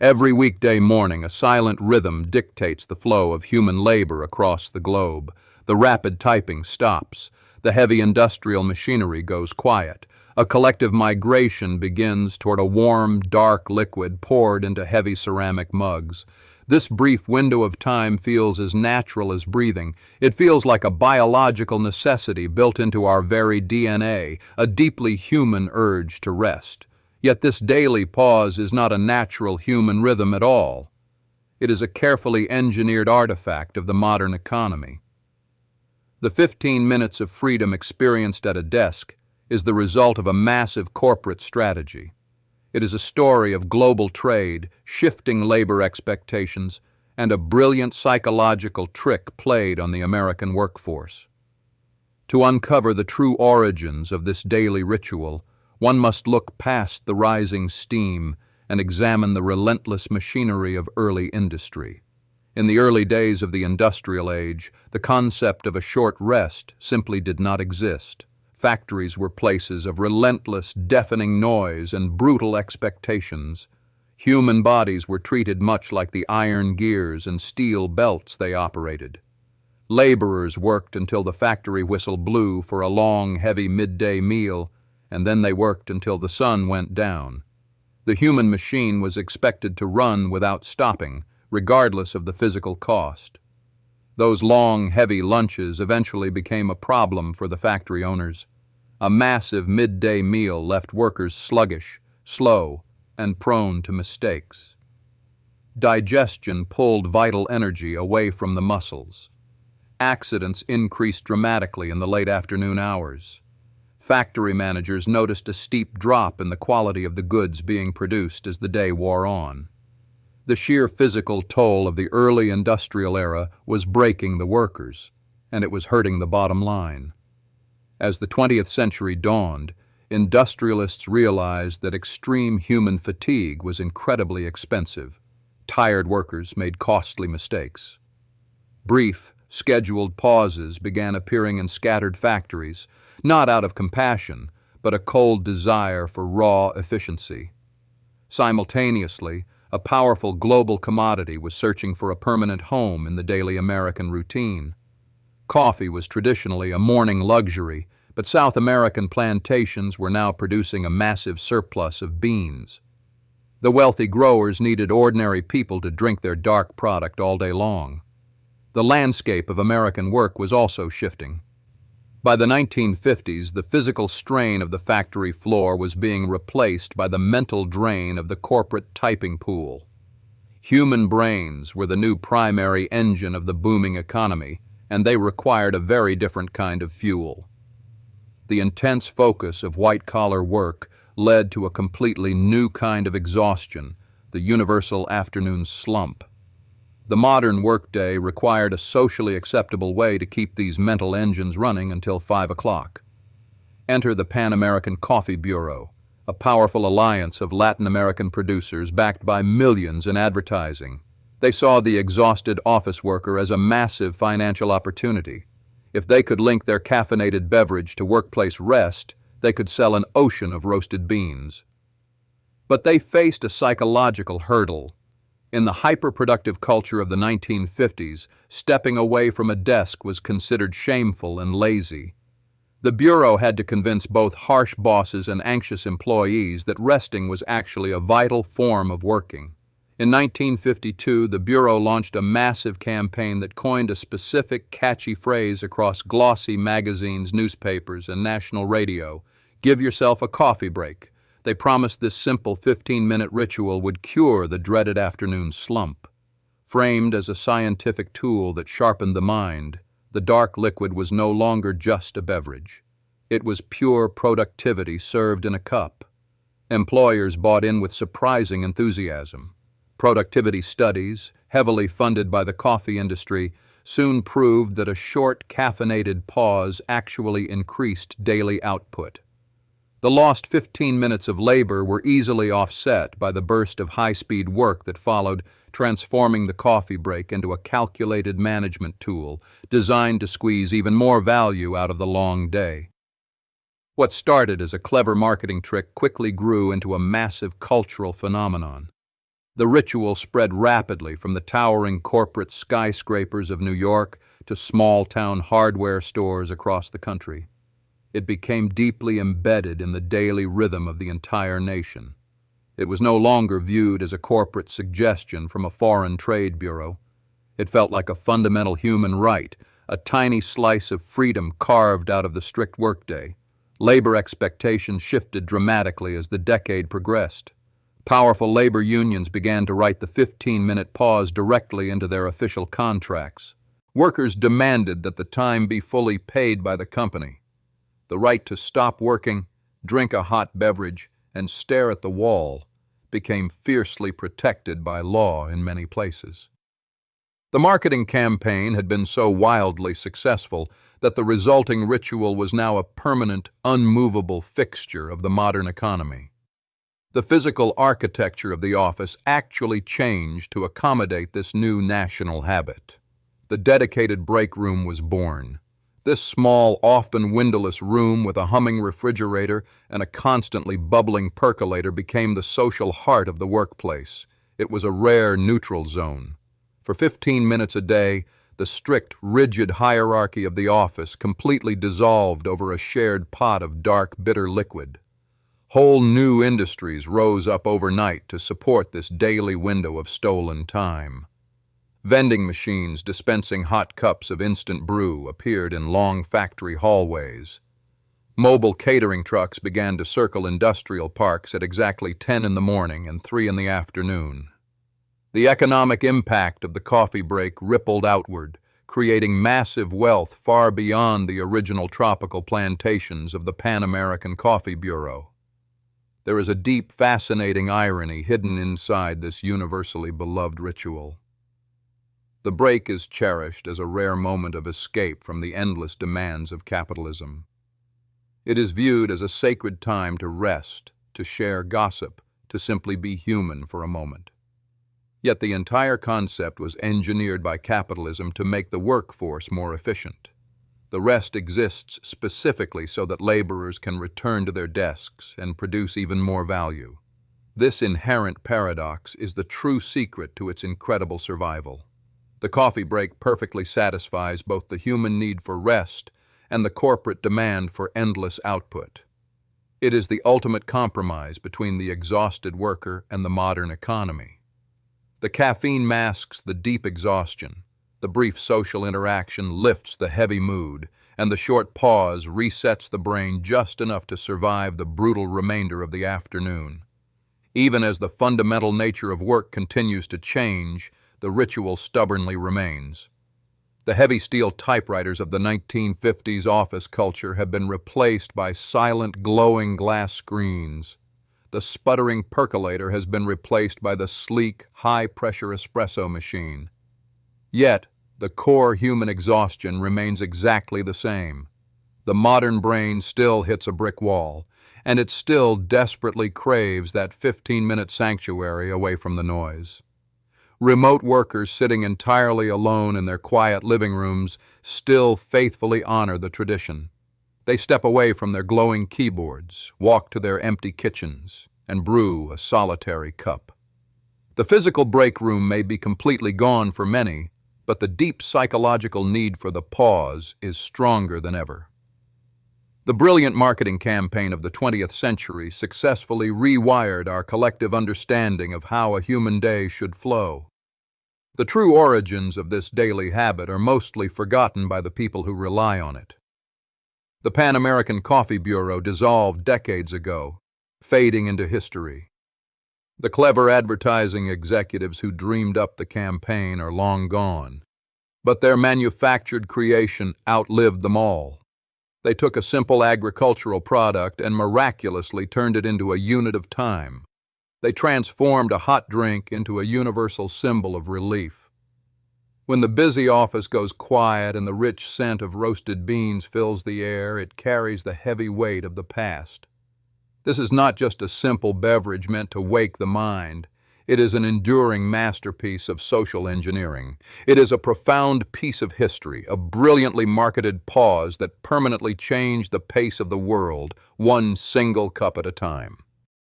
Every weekday morning, a silent rhythm dictates the flow of human labor across the globe. The rapid typing stops. The heavy industrial machinery goes quiet. A collective migration begins toward a warm, dark liquid poured into heavy ceramic mugs. This brief window of time feels as natural as breathing. It feels like a biological necessity built into our very DNA, a deeply human urge to rest. Yet this daily pause is not a natural human rhythm at all. It is a carefully engineered artifact of the modern economy. The 15 minutes of freedom experienced at a desk is the result of a massive corporate strategy. It is a story of global trade, shifting labor expectations, and a brilliant psychological trick played on the American workforce. To uncover the true origins of this daily ritual, one must look past the rising steam and examine the relentless machinery of early industry. In the early days of the industrial age, the concept of a short rest simply did not exist. Factories were places of relentless, deafening noise and brutal expectations. Human bodies were treated much like the iron gears and steel belts they operated. Laborers worked until the factory whistle blew for a long, heavy midday meal, and then they worked until the sun went down. The human machine was expected to run without stopping, regardless of the physical cost. Those long, heavy lunches eventually became a problem for the factory owners. A massive midday meal left workers sluggish, slow, and prone to mistakes. Digestion pulled vital energy away from the muscles. Accidents increased dramatically in the late afternoon hours. Factory managers noticed a steep drop in the quality of the goods being produced as the day wore on. The sheer physical toll of the early industrial era was breaking the workers, and it was hurting the bottom line. As the 20th century dawned, industrialists realized that extreme human fatigue was incredibly expensive. Tired workers made costly mistakes. Brief, scheduled pauses began appearing in scattered factories, not out of compassion, but a cold desire for raw efficiency. Simultaneously, a powerful global commodity was searching for a permanent home in the daily American routine. Coffee was traditionally a morning luxury, but South American plantations were now producing a massive surplus of beans. The wealthy growers needed ordinary people to drink their dark product all day long. The landscape of American work was also shifting. By the 1950s, the physical strain of the factory floor was being replaced by the mental drain of the corporate typing pool. Human brains were the new primary engine of the booming economy, and they required a very different kind of fuel. The intense focus of white-collar work led to a completely new kind of exhaustion, the universal afternoon slump. The modern workday required a socially acceptable way to keep these mental engines running until 5 o'clock. Enter the Pan American Coffee Bureau, a powerful alliance of Latin American producers backed by millions in advertising. They saw the exhausted office worker as a massive financial opportunity. If they could link their caffeinated beverage to workplace rest, they could sell an ocean of roasted beans. But they faced a psychological hurdle. In the hyper-productive culture of the 1950s, stepping away from a desk was considered shameful and lazy. The Bureau had to convince both harsh bosses and anxious employees that resting was actually a vital form of working. In 1952, the Bureau launched a massive campaign that coined a specific catchy phrase across glossy magazines, newspapers, and national radio: "Give yourself a coffee break." They promised this simple 15-minute ritual would cure the dreaded afternoon slump. Framed as a scientific tool that sharpened the mind, the dark liquid was no longer just a beverage. It was pure productivity served in a cup. Employers bought in with surprising enthusiasm. Productivity studies, heavily funded by the coffee industry, soon proved that a short caffeinated pause actually increased daily output. The lost 15 minutes of labor were easily offset by the burst of high-speed work that followed, transforming the coffee break into a calculated management tool designed to squeeze even more value out of the long day. What started as a clever marketing trick quickly grew into a massive cultural phenomenon. The ritual spread rapidly from the towering corporate skyscrapers of New York to small-town hardware stores across the country. It became deeply embedded in the daily rhythm of the entire nation. It was no longer viewed as a corporate suggestion from a foreign trade bureau. It felt like a fundamental human right, a tiny slice of freedom carved out of the strict workday. Labor expectations shifted dramatically as the decade progressed. Powerful labor unions began to write the 15-minute pause directly into their official contracts. Workers demanded that the time be fully paid by the company. The right to stop working, drink a hot beverage, and stare at the wall became fiercely protected by law in many places. The marketing campaign had been so wildly successful that the resulting ritual was now a permanent, unmovable fixture of the modern economy. The physical architecture of the office actually changed to accommodate this new national habit. The dedicated break room was born. This small, often windowless room with a humming refrigerator and a constantly bubbling percolator became the social heart of the workplace. It was a rare neutral zone. For 15 minutes a day, the strict, rigid hierarchy of the office completely dissolved over a shared pot of dark, bitter liquid. Whole new industries rose up overnight to support this daily window of stolen time. Vending machines dispensing hot cups of instant brew appeared in long factory hallways. Mobile catering trucks began to circle industrial parks at exactly 10 in the morning and 3 in the afternoon. The economic impact of the coffee break rippled outward, creating massive wealth far beyond the original tropical plantations of the Pan-American Coffee Bureau. There is a deep, fascinating irony hidden inside this universally beloved ritual. The break is cherished as a rare moment of escape from the endless demands of capitalism. It is viewed as a sacred time to rest, to share gossip, to simply be human for a moment. Yet the entire concept was engineered by capitalism to make the workforce more efficient. The rest exists specifically so that laborers can return to their desks and produce even more value. This inherent paradox is the true secret to its incredible survival. The coffee break perfectly satisfies both the human need for rest and the corporate demand for endless output. It is the ultimate compromise between the exhausted worker and the modern economy. The caffeine masks the deep exhaustion. The brief social interaction lifts the heavy mood, and the short pause resets the brain just enough to survive the brutal remainder of the afternoon. Even as the fundamental nature of work continues to change, the ritual stubbornly remains. The heavy steel typewriters of the 1950s office culture have been replaced by silent, glowing glass screens. The sputtering percolator has been replaced by the sleek, high-pressure espresso machine. Yet, the core human exhaustion remains exactly the same. The modern brain still hits a brick wall, and it still desperately craves that 15-minute sanctuary away from the noise. Remote workers sitting entirely alone in their quiet living rooms still faithfully honor the tradition. They step away from their glowing keyboards, walk to their empty kitchens, and brew a solitary cup. The physical break room may be completely gone for many, but the deep psychological need for the pause is stronger than ever. The brilliant marketing campaign of the 20th century successfully rewired our collective understanding of how a human day should flow. The true origins of this daily habit are mostly forgotten by the people who rely on it. The Pan-American Coffee Bureau dissolved decades ago, fading into history. The clever advertising executives who dreamed up the campaign are long gone, but their manufactured creation outlived them all. They took a simple agricultural product and miraculously turned it into a unit of time. They transformed a hot drink into a universal symbol of relief. When the busy office goes quiet and the rich scent of roasted beans fills the air, it carries the heavy weight of the past. This is not just a simple beverage meant to wake the mind. It is an enduring masterpiece of social engineering. It is a profound piece of history, a brilliantly marketed pause that permanently changed the pace of the world, one single cup at a time.